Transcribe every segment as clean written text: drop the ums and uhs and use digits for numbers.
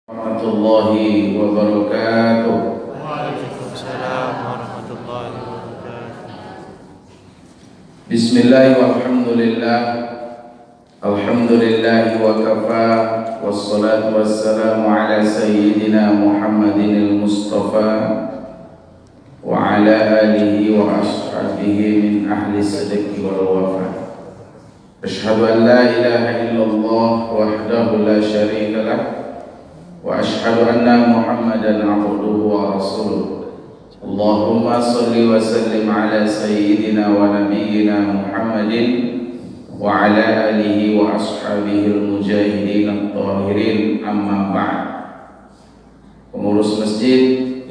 Warahmatullahi wabarakatuh. Waalaikumsalam warahmatullahi wabarakatuh. Bismillah walhamdulillah. Alhamdulillahi wa kafa. Wassalatu wassalamu ala sayyidina Muhammadin al-Mustafa wa ala alihi wa ashabihi min ahli sidqi wal wafa. Ashhadu an la ilaha illallah wahdahu la syarika lah wa ashhadu anna Muhammadan abduhu wa rasuluh. Allahumma salli wa sallim ala sayyidina wa nabiyyina Muhammadin wa ala alihi wa ashabihi al-mujahidin at-tahirin, amma ba'd. Pengurus masjid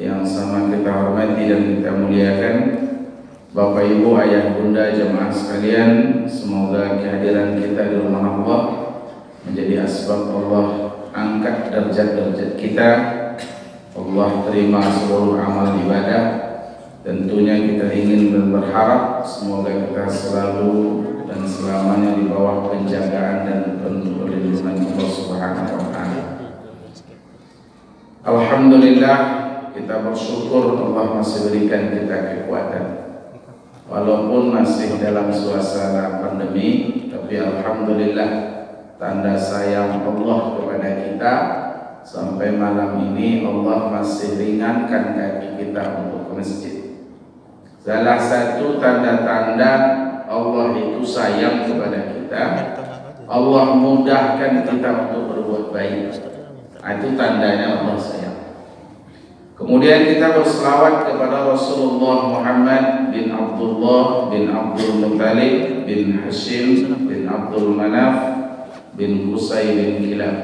yang sama kita hormati dan kita muliakan, Bapak Ibu, Ayah Bunda, jemaah sekalian, semoga kehadiran kita di rumah Allah menjadi asbab Allah angkat derajat-derajat kita. Allah terima seluruh amal ibadah. Tentunya kita ingin dan berharap semoga kita selalu dan selamanya di bawah penjagaan dan perlindungan Allah Subhanahu wa taala. Alhamdulillah, kita bersyukur Allah masih berikan kita kekuatan. Walaupun masih dalam suasana pandemi, tapi alhamdulillah tanda sayang Allah kepada kita, sampai malam ini Allah masih ringankan kaki kita untuk ke masjid. Salah satu tanda-tanda Allah itu sayang kepada kita, Allah mudahkan kita untuk berbuat baik. Itu tandanya Allah sayang. Kemudian kita berselawat kepada Rasulullah Muhammad bin Abdullah bin Abdul Muttalib bin Hashim bin Abdul Manaf bin Qusay bin Kilab.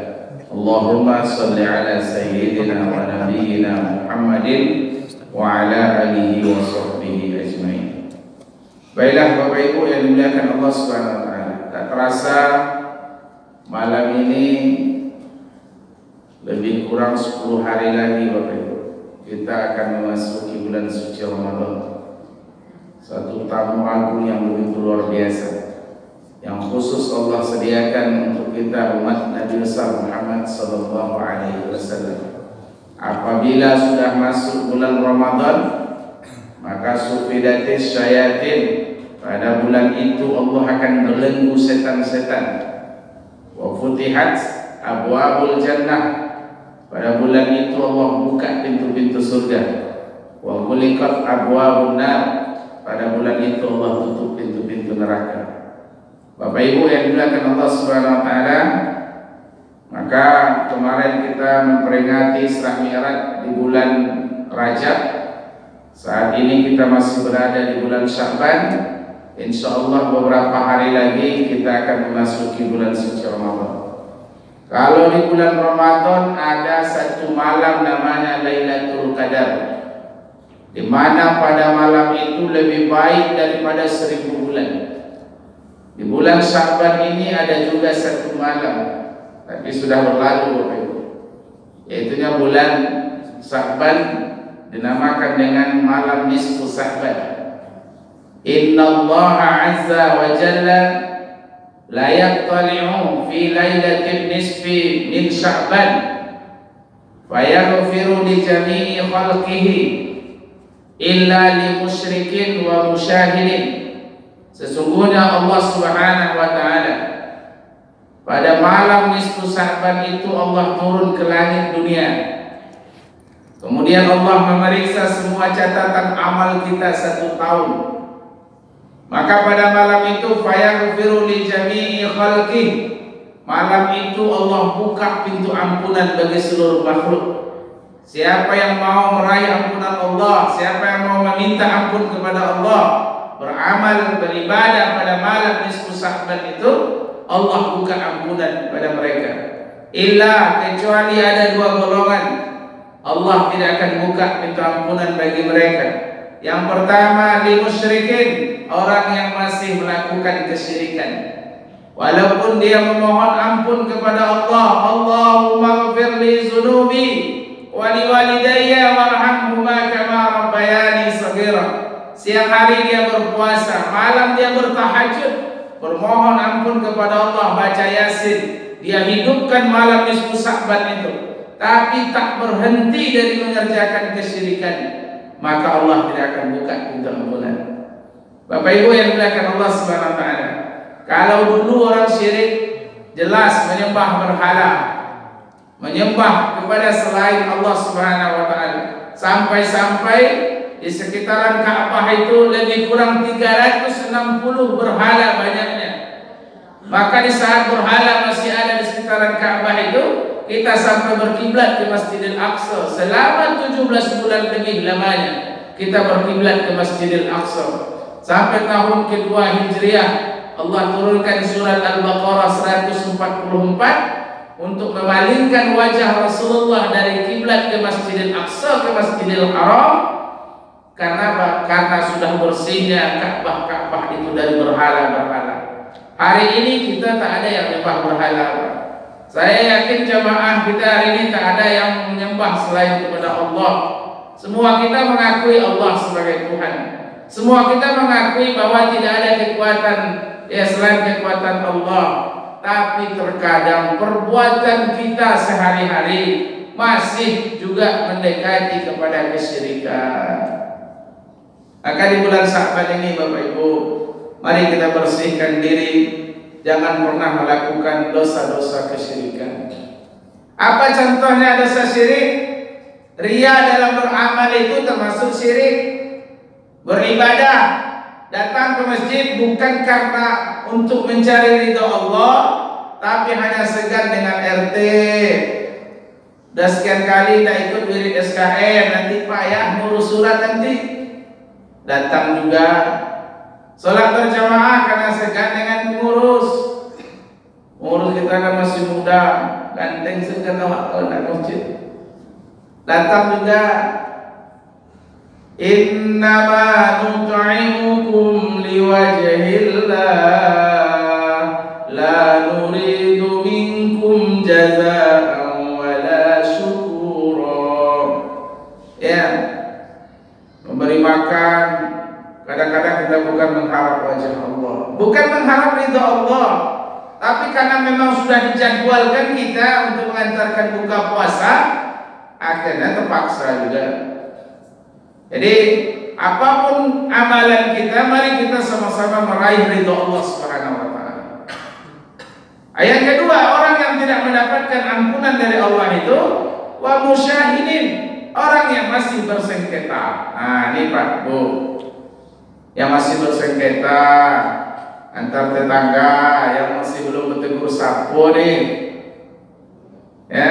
Allahumma salli ala sayyidina wa nabiyyina Muhammadin wa ala alihi wa sahbihi ajmain. Baiklah Bapak Ibu yang dimuliakan Allah Subhanahu wa taala, tak terasa malam ini lebih kurang 10 hari lagi Bapak Ibu kita akan memasuki bulan suci Ramadan. Satu tamu agung yang begitu luar biasa yang khusus Allah sediakan untuk kita umat Nabi besar Muhammad sallallahu alaihi wasallam. Apabila sudah masuk bulan Ramadan, maka sufidatis syayatin, pada bulan itu Allah akan belenggu setan-setan. Wa futihat abwabul jannah, pada bulan itu Allah buka pintu-pintu surga. Wa ghuliqat abwabun nar, pada bulan itu Allah tutup pintu-pintu neraka. Bapak Ibu yang dimuliakan Allah Subhanahu wa taala, maka kemarin kita memperingati Isra Mi'raj di bulan Rajab. Saat ini kita masih berada di bulan Sya'ban. Insyaallah beberapa hari lagi kita akan memasuki bulan suci Ramadan. Kalau di bulan Ramadan ada satu malam namanya Lailatul Qadar, di mana pada malam itu lebih baik daripada 1000 bulan. Di bulan Sya'ban ini ada juga satu malam, tapi sudah berlalu Bapak Ibu, yaitunya bulan Sya'ban dinamakan dengan malam nisfu Sya'ban. Innallaha azza wa jalla la yattali'u fi lailatin nisfi min Sya'ban fayaghfiru li jami'i khalqihi illa li musyrikin wa musyahidin. Sesungguhnya Allah Subhanahu wa taala pada malam nisfu Sya'ban itu Allah turun ke langit dunia. Kemudian Allah memeriksa semua catatan amal kita 1 tahun. Maka pada malam itu fayaghfiru li jami'i khalqih, malam itu Allah buka pintu ampunan bagi seluruh makhluk. Siapa yang mau meraih ampunan Allah, siapa yang mau meminta ampun kepada Allah, beramal, beribadah pada malam nisfu Sya'ban itu, Allah buka ampunan pada mereka. Illa, kecuali ada 2 golongan, Allah tidak akan buka pintu ampunan bagi mereka. Yang pertama, li musyrikin, orang yang masih melakukan kesyirikan. Walaupun dia memohon ampun kepada Allah, Allahumma ghfir li dzunubi wa li walidayya warhamhuma kama rabbayani shaghira. Siang hari dia berpuasa, malam dia bertahajud, bermohon ampun kepada Allah, baca Yasin. Dia hidupkan malam nisfu Sya'ban itu. tapi tak berhenti dari mengerjakan kesyirikan, maka Allah tidak akan buka pintu ampunan. Bapak Ibu yang dimuliakan Allah Subhanahu wa taala, kalau dulu orang syirik jelas menyembah berhala, menyembah kepada selain Allah Subhanahu wa taala, sampai-sampai di sekitaran Ka'bah itu lebih kurang 360 berhala banyaknya. Maka di saat berhala masih ada di sekitaran Ka'bah itu, kita sampai berkiblat ke Masjidil Aqsa selama 17 bulan lebih lamanya. Kita berkiblat ke Masjidil Aqsa sampai tahun kedua Hijriah. Allah turunkan surat Al-Baqarah 144 untuk memalingkan wajah Rasulullah dari kiblat ke Masjidil Aqsa ke Masjidil Haram. Karena sudah bersihnya Ka'bah itu dari berhala-berhala. Hari ini kita tak ada yang menyembah berhala. Saya yakin jamaah kita hari ini tak ada yang menyembah selain kepada Allah. Semua kita mengakui Allah sebagai Tuhan. Semua kita mengakui bahwa tidak ada kekuatan selain kekuatan Allah. Tapi terkadang perbuatan kita sehari-hari masih juga mendekati kepada kesyirikan. Maka di bulan Sya'ban ini Bapak Ibu, mari kita bersihkan diri, jangan pernah melakukan dosa-dosa kesyirikan. Apa contohnya dosa syirik? Ria dalam beramal itu termasuk syirik. Beribadah, datang ke masjid bukan karena untuk mencari ridha Allah, tapi hanya segan dengan RT. Dah sekian kali tak ikut wirid SKM, nanti payah ngurus surat nanti. Datang juga sholat berjamaah karena segan dengan pengurus. Pengurus kita kan masih muda, ganteng segan waktu nak masjid. Datang juga, innama nut'imukum liwajhillah la nuridu minkum jazaa'an wala syukura. Ya, memberi makan kadang-kadang kita bukan mengharap wajah Allah, bukan mengharap ridha Allah, tapi karena memang sudah dijadwalkan kita untuk mengantarkan buka puasa, akhirnya terpaksa juga. Jadi apapun amalan kita, mari kita sama-sama meraih ridha Allah Subhanahu wa taala. Ayat kedua, orang yang tidak mendapatkan ampunan dari Allah itu wa musyahidin, orang yang masih bersengketa. Nah, ini Pak Bu, yang masih bersengketa antar tetangga, yang masih belum bertegur sapu nih, ya,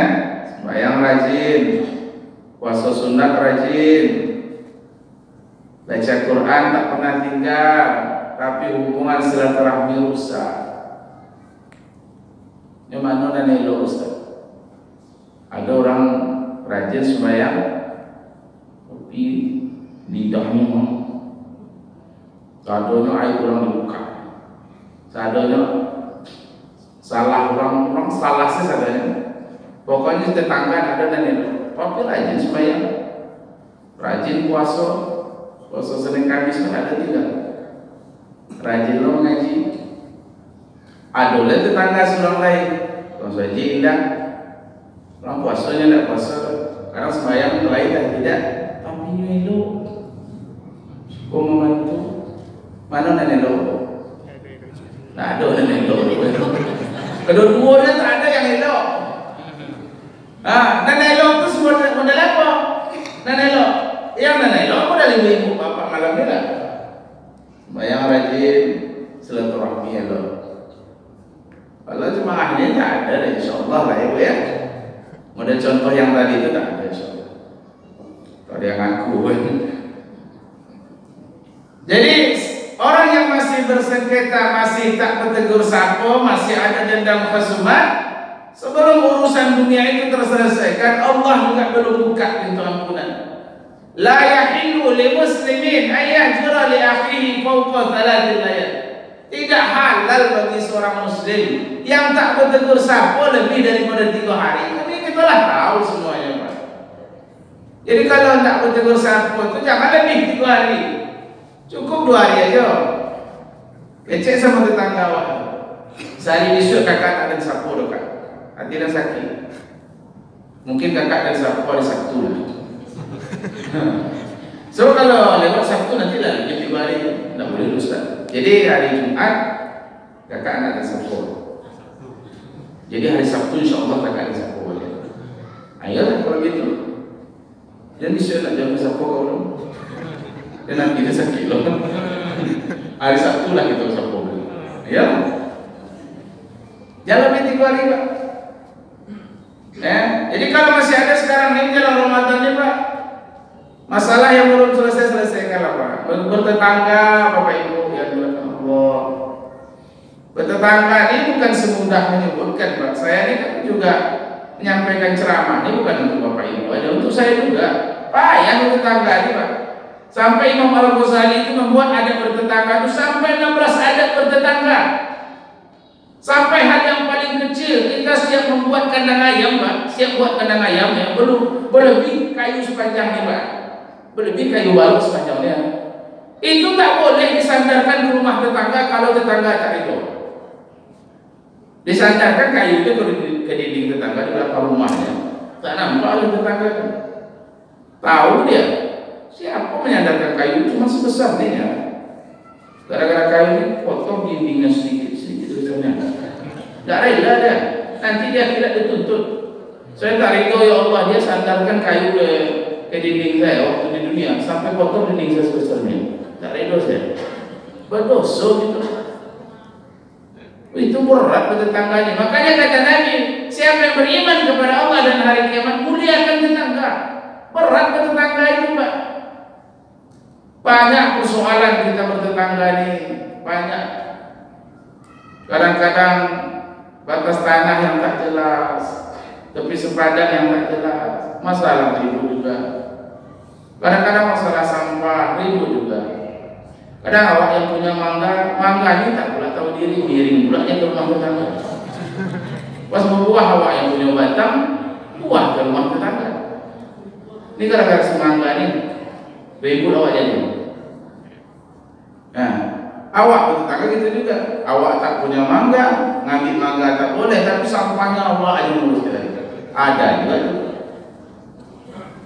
sembahyang rajin, puasa sunat rajin, baca Quran tak pernah tinggal, tapi hubungan silaturahmi rusak. Ini mana dan elo Ustaz? Ada orang rajin sembahyang, tapi lidahnya sadonya air kurang dibuka, sadonya salah orang salah sih sadonya. Pokoknya tetangga ada dan itu, tapi rajin sembahyang, rajin puasa Senin Kamis kan ada tiga, rajin lo ngaji, ada lah tetangga seorang lain, puasa haji indah, orang puasanya tidak puasa, karena sembahyang lain dah tidak, tapi itu kau membantu. Mana nenek lo? Tak ada nenek lo. Kedua-duanya tak ada yang elok. Nenek lo itu semua model apa? Nenek lo, yang nenek lo model ibu bapak malam ni lah. Bayang rajin silaturahmi elok. Kalau cuma ahli tak ada, insyaAllah lah ibu ya. Model contoh yang tadi itu tak ada, insyaAllah. Kalau yang aku. Jadi orang yang masih bersengketa, masih tak bertegur sapa, masih ada dendam khusumat, sebelum urusan dunia itu terselesaikan, Allah juga belum buka pintu ampunan. La yahillu li muslimin ay yahjura li akhihi fawqa thalathil layal. Tidak halal bagi seorang muslim yang tak bertegur sapa lebih daripada 3 hari. Ini kita lah tahu semuanya, Pak. Jadi kalau tak bertegur sapa itu jangan lebih 3 hari. Cukup 2 hari aja. Lecek sama tetangga awak. Sehari besok kakak tak ada sapu dekat. Hati dah sakit. Mungkin kakak dan Sabtu hari Sabtu lah. So kalau lewat Sabtu nanti lah lebih hari tidak boleh Ustaz. Jadi hari Jumat kakak anak dan Sabtu. Jadi hari Sabtu insya Allah kakak dan Sabtu boleh. Ayolah kalau gitu. Jangan disuruh nak jalan Sabtu kau dong. Dan nanti dia sakit loh. Hari Sabtu lah kita Sabtu boleh. Ya. Jalan lebih 3 hari Pak. Jadi kalau masih ada sekarang ini jalan Ramadan ini Pak, masalah yang belum selesai-selesaikan lah Pak. Bertetangga Bapak Ibu ya Allah. Bertetangga ini bukan semudah menyebutkan Pak. Saya ini kan juga menyampaikan ceramah ini bukan untuk Bapak Ibu aja, untuk saya juga. Payah bertetangga ini Pak. Sampai Imam Al-Ghazali itu membuat adat bertetangga itu sampai 16 adat bertetangga. Sampai hal yang paling kecil kita siap membuat kandang ayam Pak, siap buat kandang ayam yang berlebih kayu sepanjangnya Pak, berlebih kayu baru sepanjangnya. Itu tak boleh disandarkan ke rumah tetangga kalau tetangga tak itu. Disandarkan kayu itu ke dinding tetangga di belakang rumahnya, tak nampak oleh tetangga. Tahu dia siapa menyandarkan kayu cuma sebesar ini ya. Gara-gara kayu ini potong dindingnya sedikit misalnya. Tak rela dia. Nanti dia tidak dituntut. Saya tak rela ya Allah dia sandarkan kayu ke dinding saya waktu di dunia sampai potong dinding saya sebesar ini. Tak rela saya. Berdosa gitu. Itu berat bertetangganya. Makanya kata Nabi, siapa yang beriman kepada Allah dan hari kiamat muliakan tetangga. Berat bertetangga itu Pak. Banyak persoalan kita bertetangga ini, banyak. Kadang-kadang batas tanah yang tak jelas, tepi sepadan yang tak jelas, masalah ribut juga. Kadang-kadang masalah sampah ribut juga. Kadang awak yang punya mangga ini tak pula tahu diri, miring pula ke rumah tetangga. Pas membuah awak yang punya batang, buah ke rumah tetangga. Ini gara-gara semangga ini, ribut awak jadi. Nah, awak bertetangga gitu juga. Awak tak punya mangga, ngambil mangga tak boleh, tapi sampahnya awak aja ngurus kita. Ada juga itu.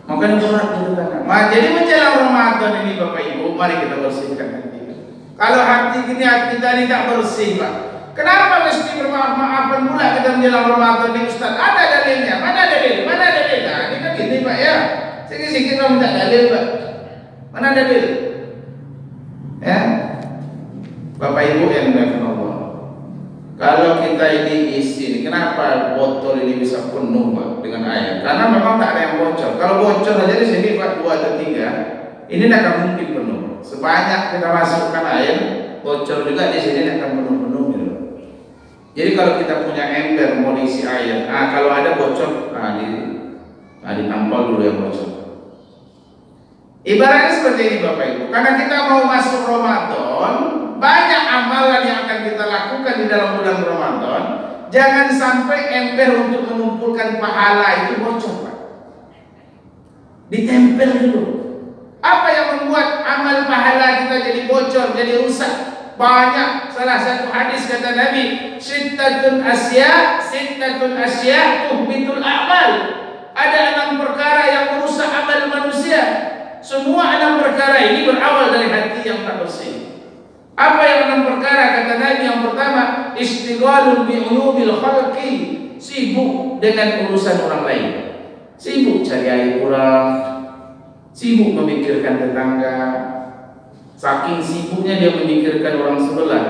Makanya berat bertetangga. Jadi menjelang Ramadan ini Bapak Ibu, mari kita bersihkan hati. Kalau hati kita ini tak bersih Pak, kenapa mesti bermaaf-maafan pula kita menjelang Ramadan ini Ustaz? Ada dalilnya, mana dalil? Mana dalil? Nah, ini kan gini Pak ya. Sikit-sikit kamu minta dalil Pak. Mana dalil? Ya. Bapak Ibu yang dimuliakan Allah. Kalau kita ini isi, kenapa botol ini bisa penuh Pak dengan air? Karena memang tak ada yang bocor. Kalau bocor saja di sini Pak 2 atau 3, ini tidak akan mungkin penuh. Sebanyak kita masukkan air, bocor juga di sini akan penuh-penuh. Jadi kalau kita punya ember mau diisi air, kalau ada bocor, ditampal dulu yang bocor. Ibaratnya seperti ini Bapak Ibu. Karena kita mau masuk Ramadan, banyak amalan yang akan kita lakukan di dalam bulan Ramadan. Jangan sampai ember untuk mengumpulkan pahala itu bocor Pak. Ditempel dulu. Apa yang membuat amal pahala kita jadi bocor, jadi rusak? Banyak. Salah satu hadis kata Nabi, Sittatun asya tuhbitul a'mal. Ada 6 perkara yang merusak amal manusia. Semua 6 perkara ini berawal dari hati yang tak bersih. Apa yang 6 perkara kata Nabi? Yang pertama, istighalun bi uyubil khalqi, sibuk dengan urusan orang lain. Sibuk cari aib orang, sibuk memikirkan tetangga. Saking sibuknya dia memikirkan orang sebelah,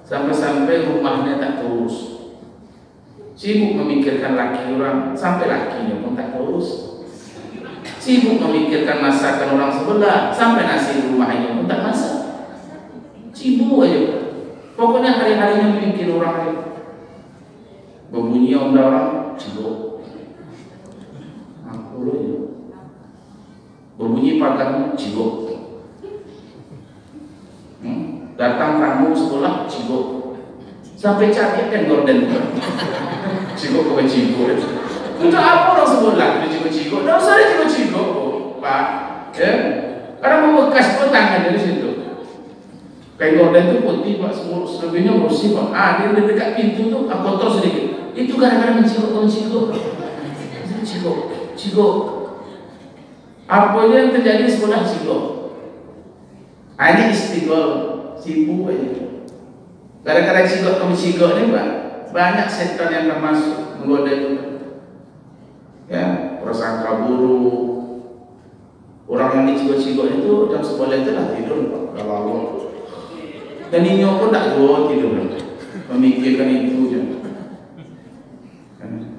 sampai-sampai rumahnya tak terurus. Sibuk memikirkan laki orang, sampai lakinya pun tak terurus. Sibuk memikirkan masakan orang sebelah, sampai nasi rumahnya pun tak masak. Sibuk aja. Pokoknya hari-harinya memikir orang lain. Berbunyi orang sibuk. Aku ya. Berbunyi pagarmu sibuk. Datang tamu sekolah sibuk. Sampai capek kan gorden. Sibuk ke cibuk. Untuk apa orang sebelah itu cibuk? Tidak usah dia cibuk, Pak. Ya, karena membekas pun tangan dari situ. Kain gorden itu putih Pak, selebihnya bersih Pak. Dia dekat pintu tuh kotor sedikit. Itu gara-gara mencibuk. Cikgu. Apa yang terjadi sekolah cikgu? Ini istighol, sibuk aja. Kadang-kadang cikgu ni banyak setan yang akan masuk menggoda kita. Ya, prasangka buruk. Orang yang dicikgu-cikgu itu jam sekolah itu lah tidur kalau dan ini pun tak jauh tidur, memikirkan itu je.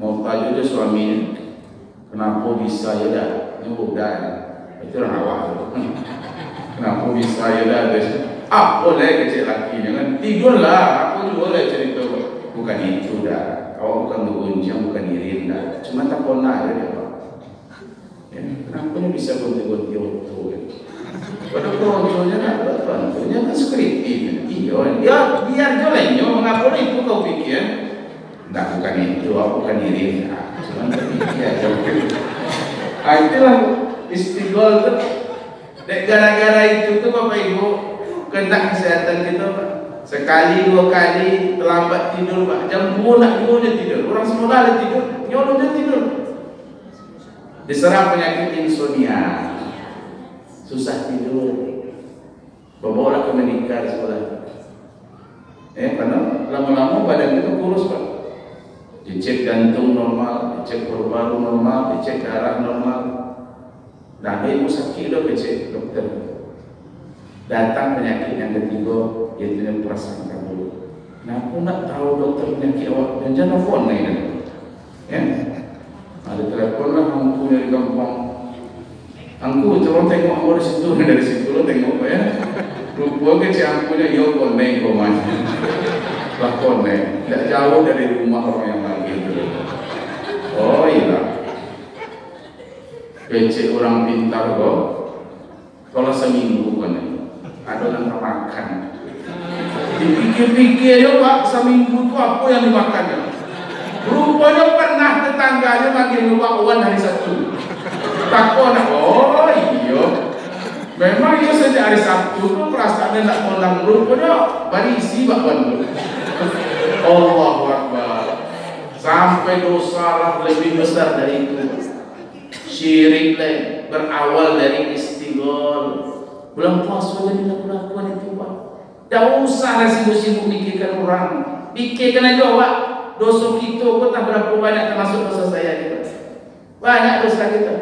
Mau tanya dia suaminya, kenapa bisa ya dah? Ini bukan, itu orang awak. Kenapa bisa ya dah? Apa lagi kecil laki jangan tidurlah. Aku juga boleh cerita. Bukan itu dah. Awak bukan bergunjang, bukan irin dah. Cuma tak pernah ada dia. Kenapa ni bisa gonti-gonti waktu kan? Pada konconya nak buat konconya kan skriptif. Ya biar jalannya. Mengapa itu kau fikir? Tak, bukan itu. Aku bukan irin. Cuma terfikir aja. Itulah istighol tu. Gara-gara itu tu Bapak Ibu kena kesehatan kita Pak. Sekali dua kali terlambat tidur Pak. Jam 2 nak 2 dia tidur. Orang semula dia tidur. Nyolong dia tidur. Diserang penyakit insomnia, susah tidur, bawa ke medikal sekolah. Karena lama-lama badan kita kurus Pak. Dicek jantung normal, dicek paru-paru normal, dicek darah normal. Dah ibu sakit dah dicek dokter. Datang penyakit yang ketiga, yaitu yang prasangka buruk. Nah, aku nak tahu dokter penyakit awak, jangan telefon ni kan? Ada telepon lah angku dari kampung. Angku coba tengok aku dari situ, dari situ lo tengok ya. Rupa kecil angkunya yo koneng koman. Lah koneng, tidak jauh dari rumah orang yang lagi itu. Oh iya. Kecil orang pintar kok. Kalau seminggu kan, ada yang makan. Dipikir-pikir yo Pak, seminggu itu apa yang dimakan ya? Rupanya pernah tetangganya makin lupa uang hari Sabtu. Takut nak, oh iya. Memang itu sejak hari Sabtu tu perasaannya nak pulang. Rupanya berisi bakwan. Allahu Akbar. Sampai dosa lah lebih besar dari itu. Syirik lah berawal dari istighol. Belum puasa jadi nak lakukan itu Pak. Tak usah sibuk-sibuk mikirkan orang. Pikirkan aja Pak. Dosa kita pun tak berapa banyak termasuk dosa saya juga. Banyak dosa kita.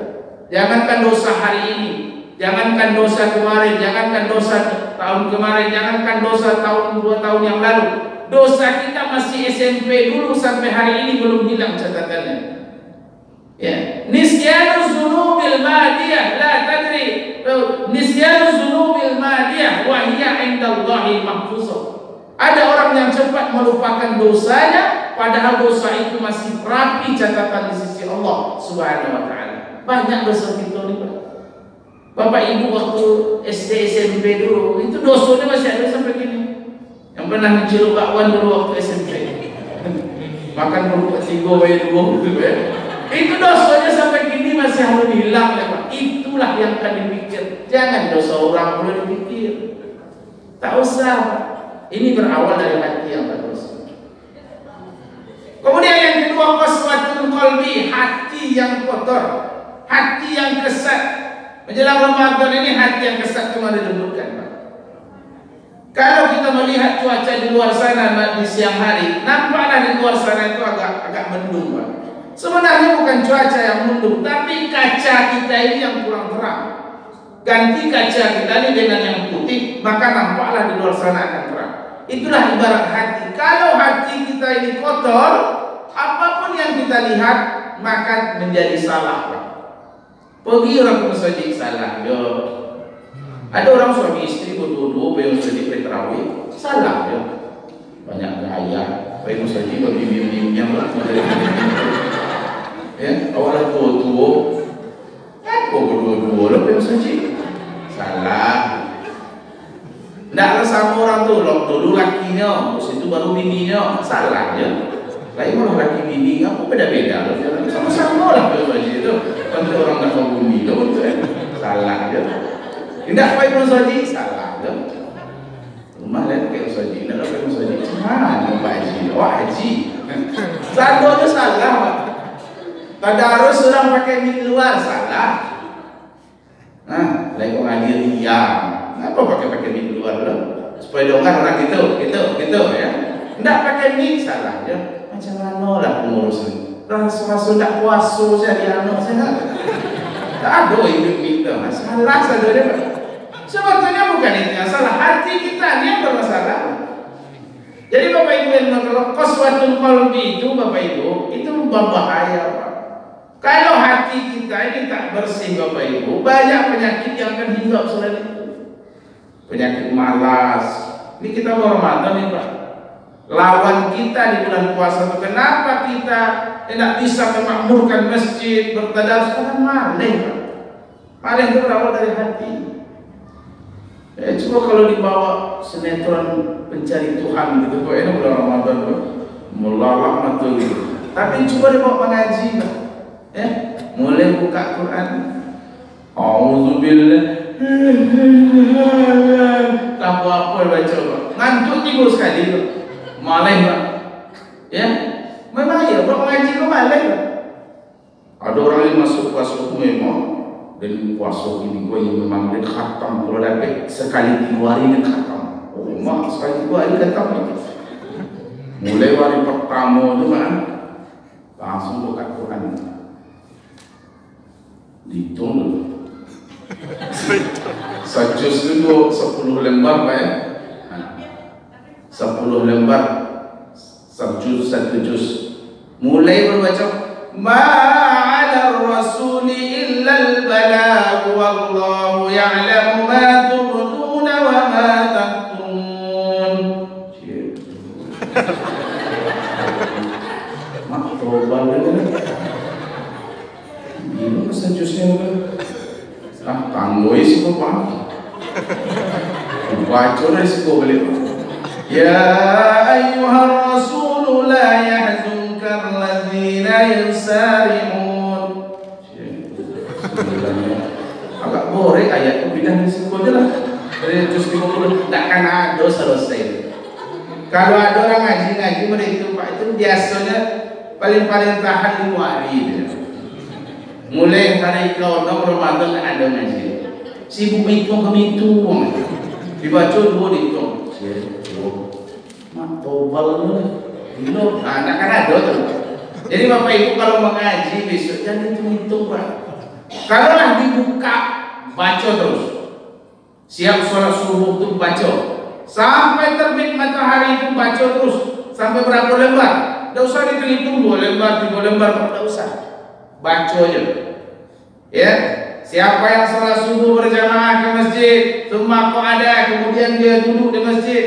Jangankan dosa hari ini, jangankan dosa kemarin, jangankan dosa tahun kemarin, jangankan dosa tahun 2 tahun yang lalu. Dosa kita masih SMP dulu sampai hari ini belum hilang catatannya. Ya, nisyanu dzunubil madiyah la tadri. Nisyanu dzunubil madiyah wa hiya 'indallahi mahfuzah. Ada orang yang cepat melupakan dosanya, padahal dosa itu masih rapi catatan di sisi Allah Subhanahu wa taala. Banyak dosa kita ni Pak. Bapak Ibu waktu SD SMP dulu, itu dosanya masih ada sampai gini. Yang pernah mencium bakwan dulu waktu SMP. Makan kerupuk 3 bayar 2 gitu ya. Itu dosanya sampai gini masih harus hilang ya Pak. Itulah yang akan dipikir. Jangan dosa orang boleh dipikir. Tak usah Pak. Ini berawal dari hati yang berdosa. Kemudian yang kedua, qaswatul qalbi, hati yang kotor, hati yang kesat. Menjelang Ramadan ini hati yang kesat cuma dilembutkan Pak. Kalau kita melihat cuaca di luar sana di siang hari, nampaklah di luar sana itu agak mendung Pak. Sebenarnya bukan cuaca yang mendung, tapi kaca kita ini yang kurang terang. Ganti kaca kita ini dengan yang putih, maka nampaklah di luar sana akan terang. Itulah ibarat hati. Kalau hati kita ini kotor, apapun yang kita lihat maka menjadi salah Pak. Pergi orang masjid salah yo. Ada orang suami istri berdua pergi masjid tarawih, salah yo. Banyak gaya, pergi masjid bagi bimbing lah. Ya, awalnya tua-tua, aku berdua-dua lah pergi masjid, salah. Tidaklah sama orang tu, dulu lakinya, terus itu baru bininya, salah je. Lain orang laki bini, apa beda-beda? Sama-sama lah bersaji itu. Kalau orang nak membumi, salah je. Tidak baik bersaji, salah je. Rumah lain pakai bersaji, tidak pakai bersaji. Mana Pak Haji? Wah Haji. Satu je salah Pak. Tadarus orang pakai mic luar salah. Nah, lagi ngaji riang. Kenapa pakai mic luar lo? Supaya dengar orang gitu ya. Nggak pakai mic salah ya. Macam mana lah pengurus ini? Rasa tidak puasa saya anu saya. Tak ada hidup kita. Salah saja dia. Sebetulnya bukan itu yang salah, hati kita yang bermasalah. Jadi Bapak Ibu yang kalau qaswatul qalbi itu Bapak Ibu itu berbahaya Pak. Kalau hati kita ini tak bersih Bapak Ibu, banyak penyakit yang akan hinggap selain itu. Penyakit malas. Ini kita mau Ramadan nih Pak. Lawan kita di bulan puasa itu kenapa kita tidak bisa memakmurkan masjid bertadarus karena maling Pak. Maling itu berawal dari hati. Coba kalau dibawa sinetron pencari Tuhan gitu, kok ini bulan Ramadan tuh melalak mata gitu. Tapi coba dibawa mengaji, mulai buka Quran, Auzubillah, tak apa baca, ngantuk tidur sekali, malah Pak, ya, memang ya, buat mengaji kok malah. Ada orang yang masuk memang. Dan puasa ini gue yang memang dia khatam. Kalau dapat sekali 3 hari dia khatam. Oh mak sekali 3 hari khatam. Mulai hari pertama tu kan langsung buka Quran. Dihitung dulu. Sejus itu 10 lembar Pak ya. 10 lembar. Sejus 1 juz. Mulai berbaca ma'ala rasuli illal balagh wallahu ya'lamu ma tubduna wa ma taktumun. Mak tobat dulu. Ini pesan jusnya tanggoi sih kok Pak. Baca resiko beli Pak. Ya ayyuhar rasul la yahzunka alladzina yusari'un. Agak boring ayat itu pindah risiko aja lah. Dari juz 50 tak akan ada selesai. Kalau ada orang ngaji mereka Pak itu biasanya paling tahan 5 hari dia. Mulai hari ke-6 Ramadan ada ngaji. Sibuk hitung dibaca 2 dihitung. Mak tobal dulu. Nah, kan ada tuh. Jadi Bapak Ibu kalau mengaji besok jangan hitung Pak. Kalau lah dibuka baca terus. Siap sholat subuh tuh baca. Sampai terbit matahari itu baca terus. Sampai berapa lembar? Tidak usah dihitung 2 lembar, 3 lembar, tidak usah. Baca aja. Ya. Siapa yang sholat subuh berjamaah ke masjid, tsumma qa'ada, kemudian dia duduk di masjid,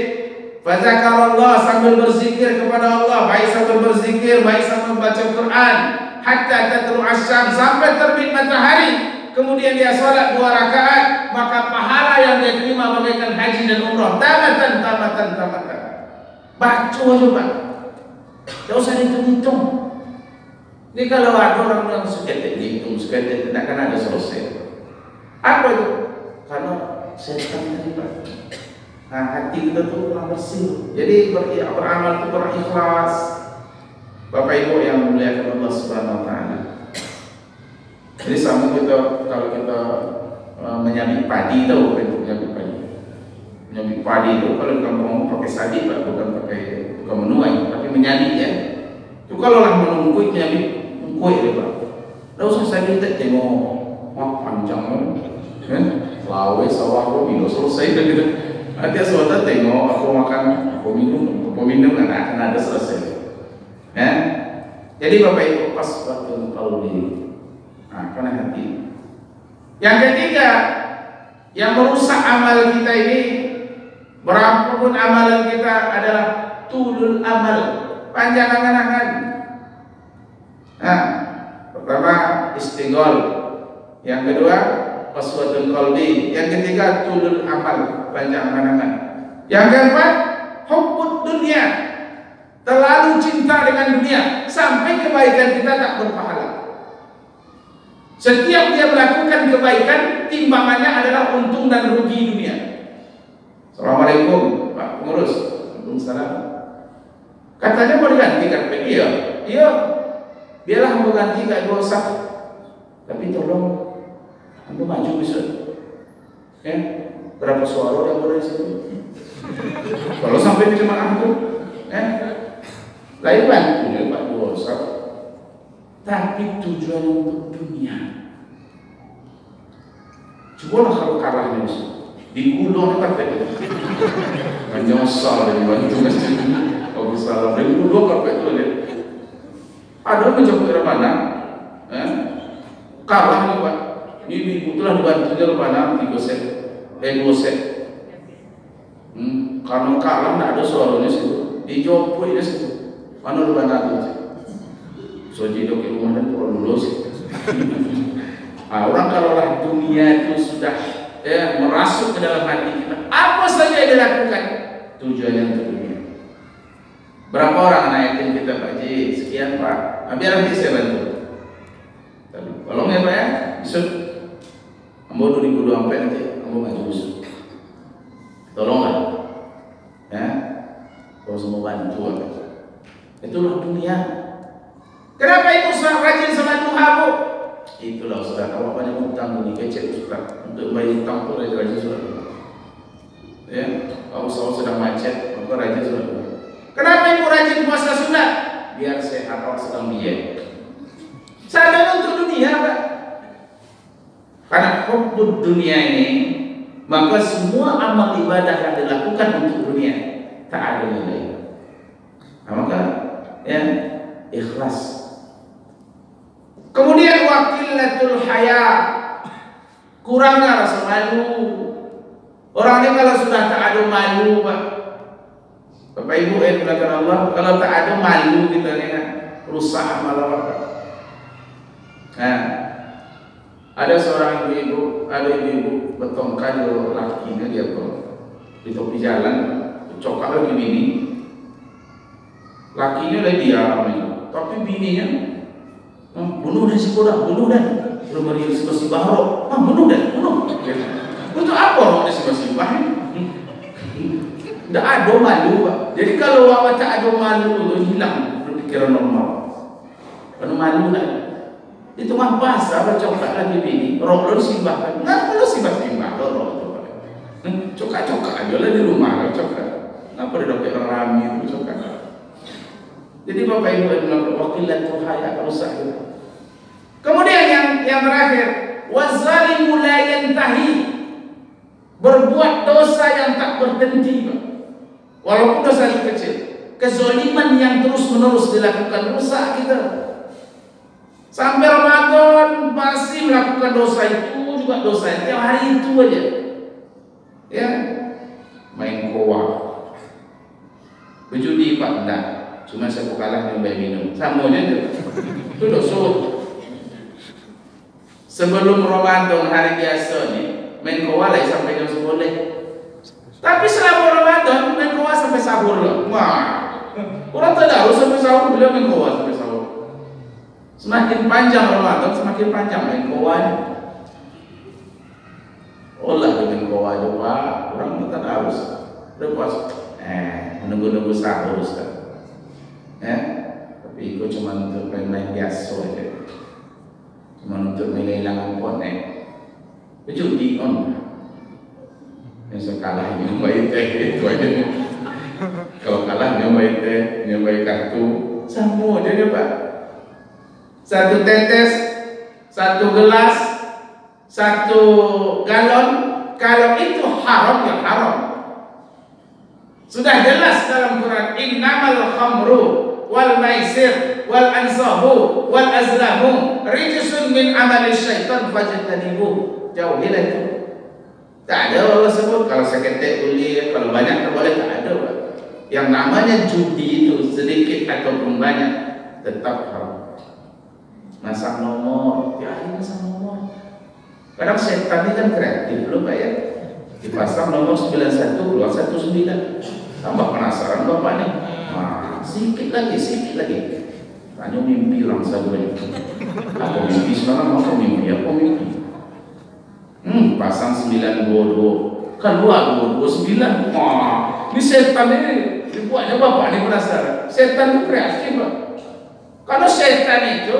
fazakarallah sambil berzikir kepada Allah, baik sambil berzikir, baik sambil membaca Quran, hatta tatlu asyam sampai terbit matahari, kemudian dia sholat 2 rakaat, maka pahala yang dia terima bagaikan haji dan umrah. Tamatan. Baca aja Pak. Tidak usah hitung-hitung. Ini kalau ada orang yang seketik dihitung, seketik tidak akan ada selesai. Apa itu? Karena setan tadi Pak. Nah hati kita tuh kurang bersih. Jadi beramal itu berikhlas. Bapak Ibu yang memuliakan Allah Subhanahu Wa Taala. Jadi sama kita kalau kita menyabit padi tahu apa itu menyabit padi? Menyabit padi itu kalau di kampung pakai sabit Pak, bukan menuai, tapi menyabit ya. Itu kalau lah menungkui menyabit kue ya Pak. Tidak usah sabit tengok, wah panjang kan? Lawe sawah minum selesai gitu. Nanti asal tengok aku makan, aku minum kan akan ada selesai. Ya. Jadi Bapak Ibu pas waktu qalbi. Nah, karena hati. Yang ketiga, yang merusak amal kita ini, berapapun amalan kita adalah tulul amal, panjang angan-angan. Nah, pertama istighol, yang kedua qaswatul qalbi, yang ketiga tulul amal, panjang angan-angan. Yang keempat hubbud dunia, terlalu cinta dengan dunia sampai kebaikan kita tak berpahala. Setiap dia melakukan kebaikan, timbangannya adalah untung dan rugi dunia. Assalamualaikum Pak Pengurus. Waalaikumsalam. Katanya mau diganti karpet. Iya. biarlah hamba ganti gak dua saf, tapi tolong hamba maju bisa. Ya, berapa suara yang berada di situ? Kalau sampai di jemaah itu, lain bantunya Pak dua saf, tapi tujuan untuk dunia. Cobalah kalau kalah nih, digulung karpet itu, menyosal dari bantu masjid. Kalau salah dari gulung karpet itu lihat. Ada mencoba mana? Kalah nih Pak. Ini itulah dibantunya mana 3 set, 2 set. Karena kalah tidak ada suaranya situ, dijopoi di situ. Mana lu mana tu? So jadi ke rumah dan perlu lulus. Orang kalaulah dunia itu sudah merasuk ke dalam hati kita, apa saja yang dilakukan tujuannya untuk dunia. Berapa orang anak yatim kita Pak Ji? Sekian Pak. Biar nanti saya bantu. Tolong ya Pak ya. Besok ambo 2024 nanti ambo maju besok. Tolonglah. Ya. Kalau semua bantu apa? Itulah dunia. Kenapa itu rajin sama duha Bu? Itulah Ustaz, kalau banyak utang ini kecil Ustaz. Untuk bayar utang itu rajin surat duha. Ya, kalau sedang macet, maka rajin surat duha. Kenapa ibu rajin puasa sunat? Biar sehat kalau sedang diet. Sadar untuk dunia Pak. Karena hukum dunia ini, maka semua amal ibadah yang dilakukan untuk dunia tak ada nilai. Maka ya ikhlas. Kemudian wakilatul haya, kurangnya rasa malu. Orang ini kalau sudah tak ada malu Pak, Bapak Ibu dimuliakan Allah, kalau tak ada malu kita ni rusak amal apa. Nah, ada seorang ibu-ibu, bertongkar dengan lakinya dia di tepi jalan, cokak lagi bini. Lakinya lagi diam, tapi bininya bunuh dan si kodak, bunuh dan belum beri si bahro, bunuh dan bunuh. Untuk apa orang si bahro? Tidak ada malu Pak. Jadi kalau awak tak ada malu itu hilang berpikiran normal. Kalau malu tak ada. Itu mah basah Pak cokak lagi bini. Roh simbahkan. Kenapa lo simbah roh itu Pak? Cokak-cokak aja lah di rumah cokak. Kenapa dia dapat orang rami itu cokak? Jadi Bapak Ibu adalah wakilatul haya rusak itu. Kemudian yang terakhir, wazalimu la yantahi. Berbuat dosa yang tak berhenti Pak. Walaupun dosa itu kecil, kezaliman yang terus-menerus dilakukan rusak kita. Sampai Ramadan masih melakukan dosa itu juga dosa itu, hari itu aja. Ya, main kowa, berjudi Pak enggak, cuma saya kalah nyobain minum, sama aja itu dosa. Sebelum Ramadan hari biasa nih, main kowa lah sampai jam 10. Tapi selama Ramadan main kowa sampai sahur lah. Wah, orang tak tahu sampai sahur beliau main kowa sampai sahur. Semakin panjang Ramadan semakin panjang main kowanya. Olah dengan kowa itu Pak, orang tak harus berpuasa. Menunggu-nunggu sahur Ustaz. Tapi itu cuma untuk main biasa aja. Cuma untuk melelang konek. Berjudi on. Yang kalah nyobain teh itu aja. Kalau kalah nyobain teh, nyobain kartu, sama aja deh Pak. 1 tetes, 1 gelas, 1 galon. Kalau itu haram ya haram. Sudah jelas dalam Quran, innamal khamru wal maisir wal ansabu wal azlamu rijsun min amali syaitan fajtanibuh. Jauhilah itu. Tak ada Allah sebut. Kalau seketek kuliah, kalau banyak tak boleh, tak ada Pak. Yang namanya judi itu sedikit ataupun banyak tetap haram. Masang nomor, ya akhirnya masang nomor. Kadang setan ini kan kreatif loh Pak ya. Dipasang nomor 91 keluar 19. Tambah penasaran Bapak nih. Nah, sedikit lagi. Tanya mimpi langsung lagi. Apa mimpi sekarang? Apa mimpi? Pasang 922 keluar 229. Wah, ini setan ini dibuatnya Bapak ini penasaran. Setan itu kreatif Pak. Kalau setan itu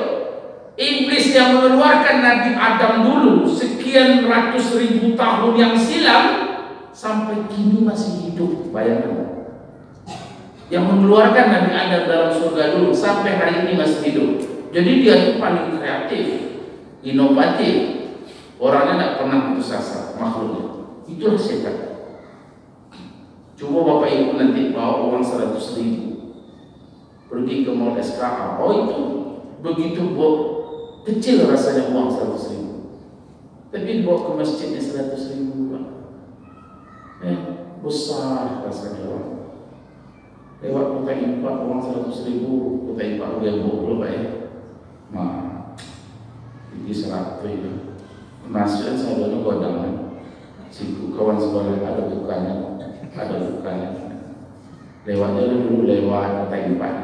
iblis yang mengeluarkan Nabi Adam dulu sekian ratus ribu tahun yang silam sampai kini masih hidup, bayangkan. Yang mengeluarkan Nabi Adam dalam surga dulu sampai hari ini masih hidup. Jadi dia itu paling kreatif, inovatif, orangnya tidak pernah putus asa, makhluknya. Itulah setan. Coba Bapak Ibu nanti bawa uang 100 ribu pergi ke mall SKA, oh itu begitu kecil rasanya uang 100 ribu, tapi dibawa ke masjidnya 100 ribu Pak. Besar rasanya uang. Lewat kota impak uang 100 ribu, kota impak udah bawa Pak ya. Nah, ini 100 itu masuknya saya dulu godangan. Siku kawan sekolah ada dukanya, lewatnya dulu lewat kota impak.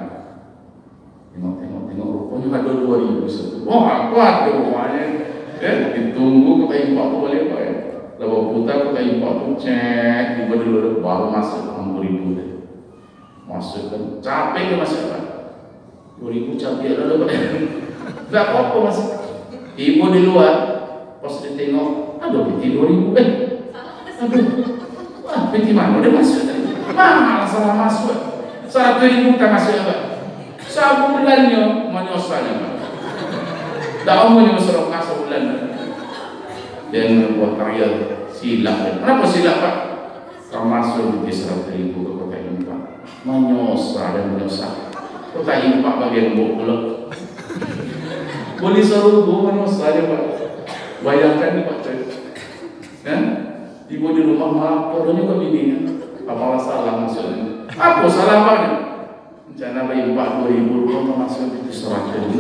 Tengok rupanya ada 2001. Wah, kuat tuh rumahnya. Ditunggu kota impak tuh boleh Pak ya. Lalu putar kota impak tuh cek, tiba dulu baru masuk 60.000 deh. Masuk kan, capek ke masuk Pak. 2.000 capek lalu Pak. Gak apa-apa masuk. Ibu di luar, pas ditengok, aduh piti 2.000 aduh, wah piti mana udah masuk tadi. Mahal salah masuk. 1.000 tak masuk Pak. Sebulannya menyosalnya Pak. Tak mau nyosor sebulan. Dan buat karya silap. Kenapa silap Pak? Termasuk di 100.000 ke kota ini Pak. Menyosal dan menyosal. Kota ini Pak bagian bulog. Boleh suruh menyosal ya Pak. Bayangkan nih Pak. Ibu di rumah melapornya ke bininya. Apa salah maksudnya? Apa salah Pak? Rencana bayi 40.000 rumah masuk di 100.000.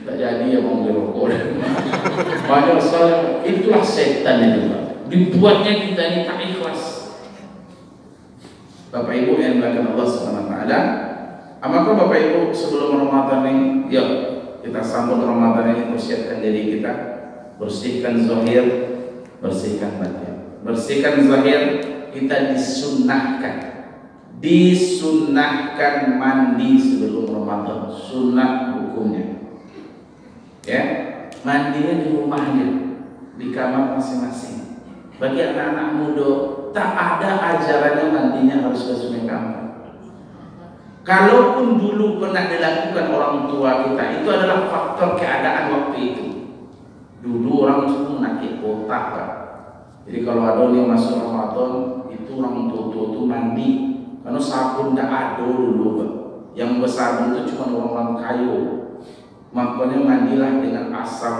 Tak jadi ya mau berokok. Banyak salah. Itulah setan itu Pak. Dibuatnya kita ini tak ikhlas. Bapak Ibu yang dimuliakan Allah Subhanahu wa taala, apakah Bapak Ibu sebelum Ramadan ini, yuk kita sambut Ramadan ini, persiapkan diri kita, bersihkan zahir, bersihkan batin. Bersihkan zahir, kita disunnahkan mandi sebelum Ramadan, sunnah hukumnya. Ya, mandinya di rumahnya, di kamar masing-masing. Bagi anak-anak muda, tak ada ajarannya mandinya harus ke sungai kamar. Kalaupun dulu pernah dilakukan orang tua kita, itu adalah faktor keadaan waktu itu. Dulu orang semua nakik kotak Pak. Jadi kalau ada yang masuk Ramadan, itu orang tua itu mandi. Karena sabun tidak ada dulu Pak. Yang bersabun itu cuma orang-orang kayu. Makanya mandilah dengan asam.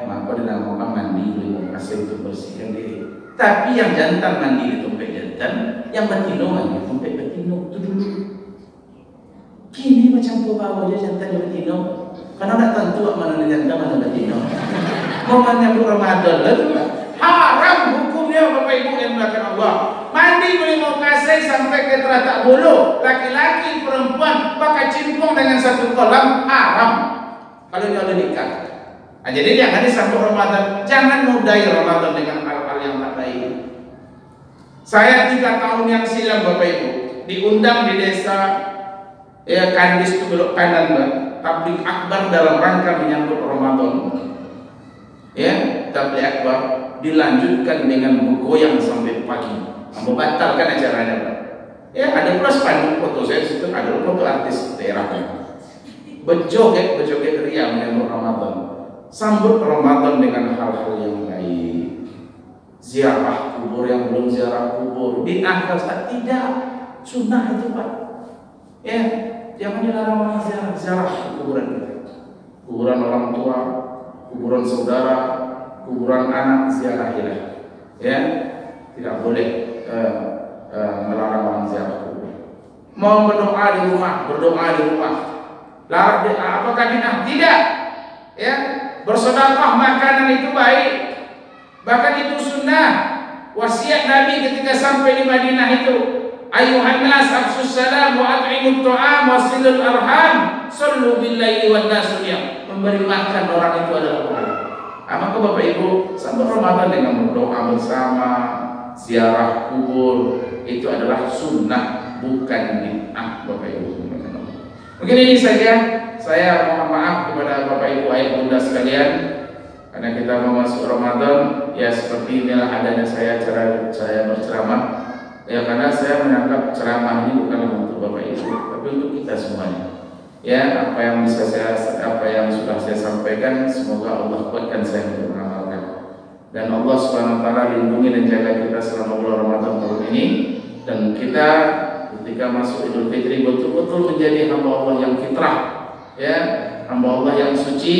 Maka dinamakan mandi dengan asam untuk bersihkan diri. Tapi yang jantan mandi di tempat jantan, yang betina mandi di tempat betina itu dulu. Kini macam bawa aja jantan di betina. Karena tidak tentu mana jantan mana betina. Mau menyambut Ramadan lalu haram hukumnya Bapak Ibu yang dimuliakan Allah. Mandi boleh mau kasih sampai ke telapak bulu. Laki-laki perempuan pakai cimpung dengan satu kolam haram. Kalau dia udah nikah. Nah, jadi jangan disambut Ramadan. Jangan nodai Ramadan dengan hal-hal yang tak baik. Saya 3 tahun yang silam Bapak Ibu diundang di desa Kandis itu belok kanan Pak. Tabligh akbar dalam rangka menyambut Ramadan. Tabligh akbar dilanjutkan dengan bergoyang sampai pagi. Membatalkan acaranya Pak. Ada pula spanduk foto saya situ, ada foto artis daerahnya. Berjoget ria menyambut Ramadan. Sambut Ramadan dengan hal-hal yang baik. Ziarah kubur yang belum ziarah kubur, diangkat tidak sunnah itu Pak. Jangan dilarang orang ziarah kuburan kita. Kuburan orang tua, kuburan saudara, kuburan anak ziarahilah. Tidak boleh melarang orang ziarah kubur. Mau berdoa di rumah, apakah bid'ah? Tidak. Bersedekah makanan itu baik. Bahkan itu sunnah. Wasiat Nabi ketika sampai di Madinah itu, ayuhan nas afsus salam wa at'imut ta'am wa silul arham sallu bil laili wan nas niyam. Memberi makan orang itu adalah pahala. Maka Bapak Ibu, sambut Ramadan dengan berdoa bersama, ziarah kubur, itu adalah sunnah, bukan bid'ah Bapak Ibu. Mungkin ini saja. Saya mohon maaf kepada Bapak Ibu ayah bunda sekalian, karena kita mau masuk Ramadan. Ya seperti inilah adanya cara saya berceramah. Ya karena saya menganggap ceramah ini bukan untuk Bapak Ibu, tapi untuk kita semuanya. Ya apa yang sudah saya sampaikan, semoga Allah kuatkan saya untuk mengamalkan. Dan Allah Subhanahu Wa Taala lindungi dan jaga kita selama bulan Ramadan tahun ini, dan kita ketika masuk Idul Fitri betul-betul menjadi hamba Allah yang fitrah, ya hamba Allah yang suci,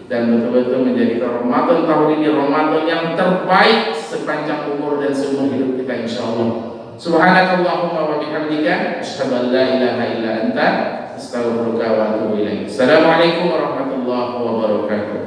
dan betul-betul menjadikan Ramadan tahun ini Ramadan yang terbaik sepanjang umur dan seumur hidup kita insyaallah. Subhanakallahumma wa bihamdika asyhadu an la ilaha illa anta astaghfiruka wa atubu ilaik. Assalamualaikum warahmatullahi wabarakatuh.